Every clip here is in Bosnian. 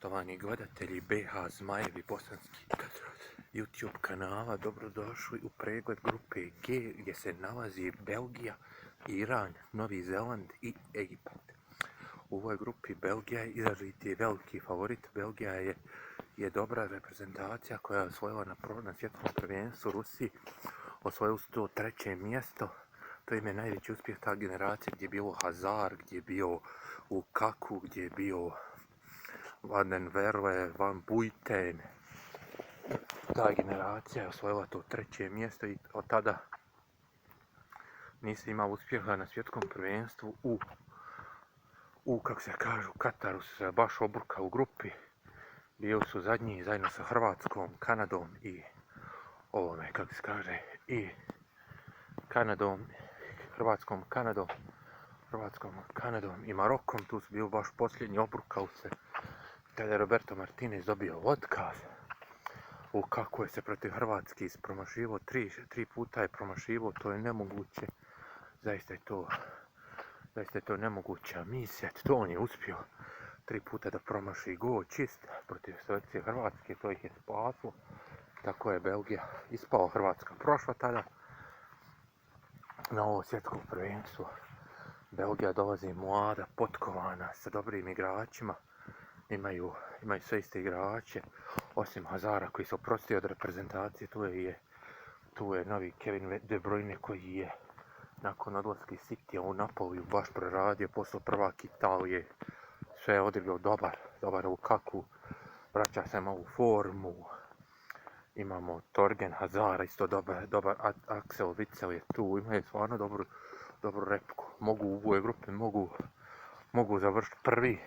Poštovani gledatelji BH Zmajevi bosanski YouTube kanala, dobrodošli u pregled grupe G gdje se nalazi Belgija, Iran, Novi Zeland i Egipat. U ovoj grupi Belgija je izraziti veliki favorit. Belgija je dobra reprezentacija koja je osvojila na svjetskom prvenstvu Rusiji. Osvojili su to 3. mjesto. To im je najveći uspjeh ta generacija gdje je bilo Hazard, gdje je bio Lukaku, gdje je bio Van den Verle, Van Buiten. Ta generacija je osvojila to 3. mjesto i od tada nisi imao uspjeha na svjetskom prvenstvu kako se kažu, Kataru su se baš obrukali u grupi. Bili su zadnji zajedno sa Hrvatskom, Kanadom i Hrvatskom, Kanadom i Marokom. Tu su bili baš posljednji, obrukali se. Tada je Roberto Martinez dobio otkaz. Kako je se protiv Hrvatske ispromašivo, tri puta je promašivo, to je nemoguće. Zaista je to nemoguća misija. To on je uspio 3 puta da promaši gol čist protiv selekcije Hrvatske, to ih je spaslo. Tako je Belgija ispala, Hrvatska prošla tada. Na ovo svjetsko prvenstvo Belgija dolazi mlada, potkovana, sa dobrim igračima. Imaju sve iste igrače, osim Hazara koji se oprostio od reprezentacije. Tu je novi Kevin De Bruyne koji je nakon odlaska iz Citya u Napoliju baš proradio, postao prvak Italije. Sve je odigrao dobar Lukaku, vraća se malo u formu. Imamo Torgen Hazara, isto dobar Axel Witsel je tu, imaju stvarno dobru repku. Mogu u ovoj grupi, mogu završiti prvi,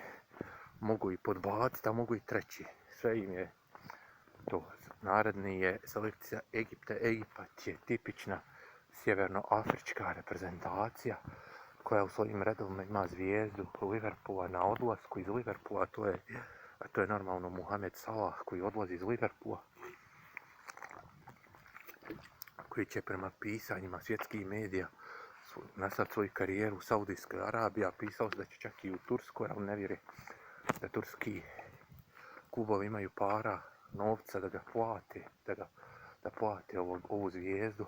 mogu i podbaciti, a mogu i treći. Sve im je to. Naredni je selekcija Egipta. Egipat je tipična sjevernoafrička reprezentacija koja u svojim redovima ima zvijezdu Liverpoola na odlasku iz Liverpoola, a to je normalno Mohamed Salah koji odlazi iz Liverpoola, koji će prema pisanjima svjetskih medija nastaviti svoju karijeru u Saudijskoj Arabiji, a pisao se da će čak i u Turskoj, ali ne vjerujem da turski klubovi imaju para, novca da ga plate, da plate ovu zvijezdu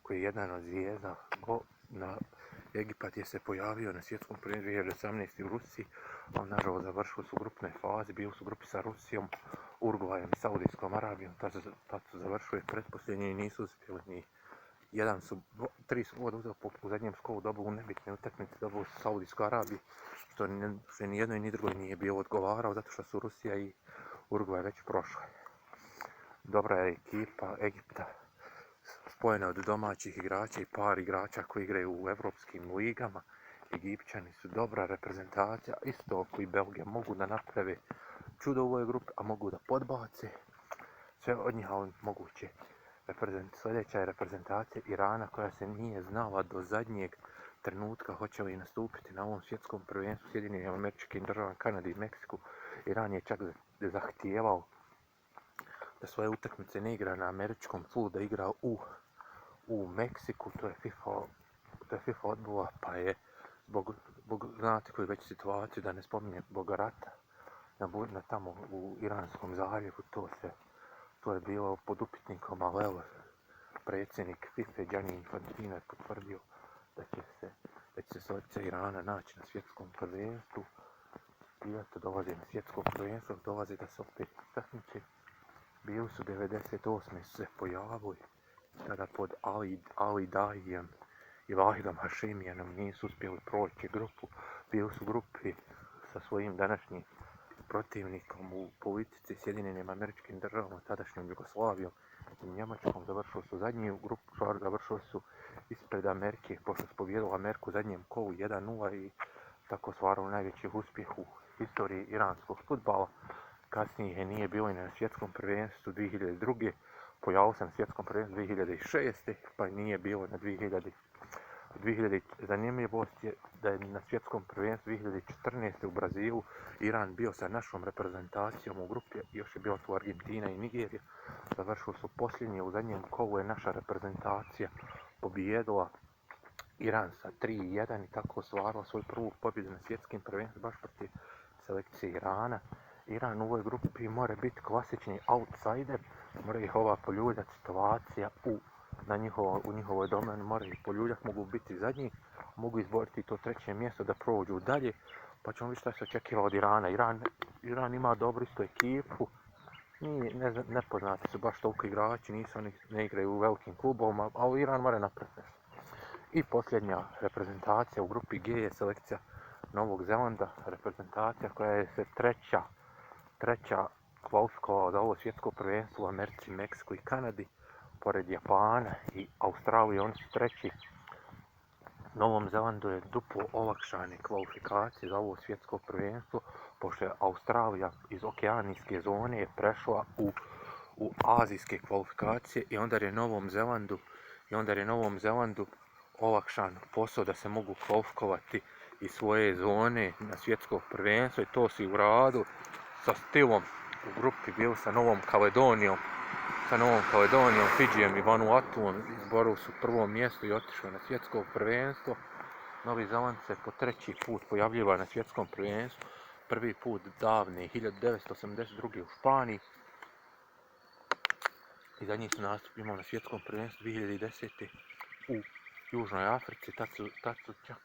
koji je jedan od zvijezda. Egipat je se pojavio na svjetskom prvenstvu 2018. u Rusiji, ali nažalost završili su u grupnoj fazi, bili su u grupi sa Rusijom, Urugvajom i Saudijskom Arabijom. Tad su završili pretposljednji i nisu uspjeli ni jedan. Tri su uzeli u zadnjem skolu, dobili u nebitne utakmice, dobili su Saudijsku Arabiju, što ni jednoj ni drugoj nije bilo odgovarao, zato što su Rusija i Urugvaj već prošle. Dobra je ekipa Egipta, spojena od domaćih igrača i par igrača koji igraju u evropskim ligama. Egipćani su dobra reprezentacija, isto koji Belgija, mogu da naprave čudo u ovoj grupi, a mogu da podbace. Sve od njih, ali moguće. Sljedeća je reprezentacija Irana koja se nije znala do zadnjeg trenutka hoće li nastupiti na ovom svjetskom prvenstvu Sjedinjenim Američkim Državama, Kanadi i Meksiku. Iran je čak zahtijevao da svoje utakmice ne igra na američkom tlu, da igra u Meksiku. To je FIFA odbila, pa je zbog znate koju već situaciju, da ne spominjem, zbog rata tamo u Iranskom zaljevu, to je bilo pod upitnikom, ali evo, predsjednik FIFA Gianni Infantino je potvrdio da će se selekcija Irana naći na svjetskom prvenstvu. I eto, dolazi na svjetsko prvenstvo, dolazi da se opet takmiče. Bili su 98. se pojavili, tada pod Ali Dahijem i Vahidom Hašimijanom nisu uspjeli proći grupu. Bili su u grupi sa svojim današnjim protivnikom u politici Sjedinjenim Američkim Državama, tadašnjom Jugoslavijom i Njemačkom. Završili su zadnji u grupu, završili su ispred Amerike, pošto su pobijedili Ameriku u zadnjem kolu 1-0 i tako stvarali najveći uspjeh u historiji iranskog fudbala. Kasnije je nije bilo i na svjetskom prvenstvu 2002. Pojavio se na svjetskom prvenstvu 2006. pa nije bilo na 2000. Zanimljivost je da je na svjetskom prvenstvu 2014. u Brazilu Iran bio sa našom reprezentacijom u grupi, još je bilo tu Argentina i Nigerija. Završili su posljednji, u zadnjem kolu je naša reprezentacija pobijedila Iran sa 3-1 i tako ostvarila svoju prvu pobjedu na svjetskim prvenstvu baš protiv selekcije Irana. Iran u ovoj grupi mora biti klasični outsider, mora ih ova poljuljati situacija u njihovoj domeni, mora ih poljuljati, mogu biti zadnji, mogu izboriti to treće mjesto da prođu dalje, pa ćemo vidjeti šta se očekiva od Irana. Iran ima dobru istu ekipu, nepoznati su baš toliko igrači, ne igraju u velikim klubovima, ali Iran mora napraviti nešto. I posljednja reprezentacija u grupi G je selekcija Novog Zelanda, reprezentacija koja je se treća kvalifikovala za ovo svjetsko prvenstvo u Americi, Meksiku i Kanadi, pored Japana i Australije, oni su treći. Novom Zelandu je duplo olakšane kvalifikacije za ovo svjetsko prvenstvo, pošto je Australija iz okeanijske zone prešla u azijske kvalifikacije i onda je Novom Zelandu olakšan posao da se mogu kvalifikovati iz svoje zone na svjetsko prvenstvo i to si uradili sa stilom u grupi bili sa Novom Kaledonijom, Fidžijem i Vanuatuom, izborili su prvo mjesto i otišli na svjetsko prvenstvo. Novi Zeland se po treći put pojavljiva na svjetskom prvenstvu, prvi put davne 1982. u Španiji i zadnji su nastup imali na svjetskom prvenstvu 2010. u Južnoj Africi, tad su čak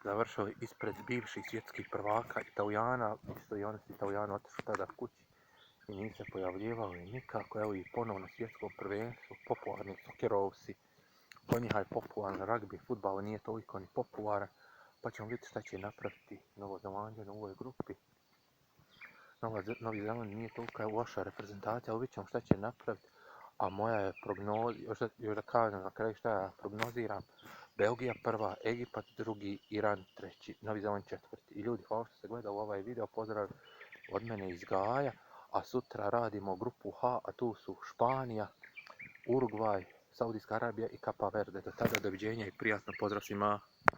završili ispred bivših svjetskih prvaka Italijana, isto i oni su Italijani otišli tada kući i nisu se pojavljivali nikako. Evo i ponovno svjetsko prvenstvo, popularni sokerovci, kod njih je popularan ragbi, fudbal nije toliko ni popularan, pa ćemo vidjeti šta će napraviti Novozelanđani u ovoj grupi. Novi Zeland nije toliko loša reprezentacija, ali vidjet ćemo šta će napraviti. A moja je prognoza, još da kažem na kraju šta ja prognoziram: Belgija prva, Egipat drugi, Iran treći, Novi Zeland četvrti. I ljudi, hvala što ste gledali ovaj video, pozdrav od mene iz Gaja, a sutra radimo grupu H, a tu su Španija, Urugvaj, Saudijska Arabija i Kapa Verde. Do tada, doviđenja i prijatno, pozdrav svima.